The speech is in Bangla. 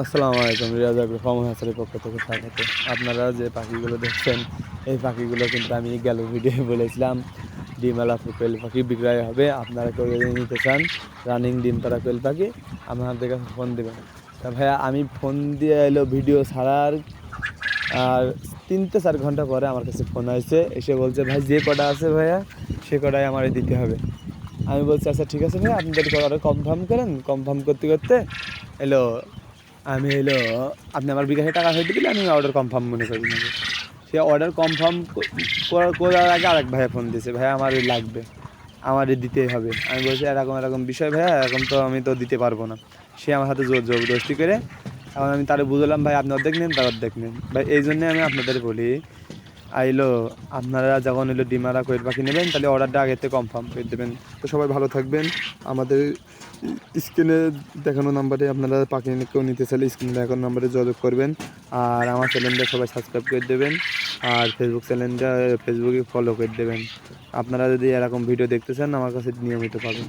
আসসালামু আলাইকুম। রিয়াজ আগ্রো ফার্ম হাউসের পক্ষ থেকে স্বাগত। আপনারা যে পাখিগুলো দেখছেন, এই পাখিগুলো কিন্তু আমি গেল ভিডিওয়ে বলেছিলাম ডিমওয়ালা কোয়েল পাখি বিক্রয় হবে। আপনারা কেউ যদি নিতে চান রানিং ডিম পাড়া কোয়েল পাখি আমাদের কাছে ফোন দেবেন। তা ভাইয়া আমি ফোন দিয়ে এলো ভিডিও ছাড়ার আর 3-4 ঘন্টা পরে আমার কাছে ফোন আসছে, এসে বলছে ভাই যে কটা আছে ভাইয়া সে কটাই আমারে দিতে হবে। আমি বলছি আচ্ছা ঠিক আছে ভাইয়া আপনাদের অর্ডার কনফার্ম করেন। কনফার্ম করতে করতে এলো আমি হইলো আপনি আমার বিকাশে টাকা হইতে দিলে আমি অর্ডার কনফার্ম মনে করি নাকি সে অর্ডার কনফার্ম করার আগে আরেক ভাইয়া ফোন দিয়েছে, ভাইয়া আমার লাগবে, আমারই দিতেই হবে। আমি বলছি এরকম এরকম বিষয় ভাইয়া, এরকম তো আমি তো দিতে পারবো না। সে আমার হাতে জোর জবরদস্তি করে, এখন আমি তারে বুঝলাম ভাই আপনি অর্ধেক নেন তার অর্ধেক নেন ভাই। এই জন্যে আমি আপনাদের বলি আইলো আপনারা যখন হলো ডিমারা কোয়েল পাখি নেবেন তাহলে অর্ডারটা আগে থেকে কনফার্ম করে দেবেন। তো সবাই ভালো থাকবেন। আমাদের স্ক্রিনে দেখানো নাম্বারে আপনারা পাখি কেউ নিতে চাইলে স্ক্রিনে দেখানো নাম্বারে যোগাযোগ করবেন। আর আমার চ্যানেলটা সবাই সাবস্ক্রাইব করে দেবেন। আর ফেসবুক চ্যানেলটা ফেসবুকে ফলো করে দেবেন। আপনারা যদি এরকম ভিডিও দেখতে চান আমার কাছে নিয়মিত পাবেন।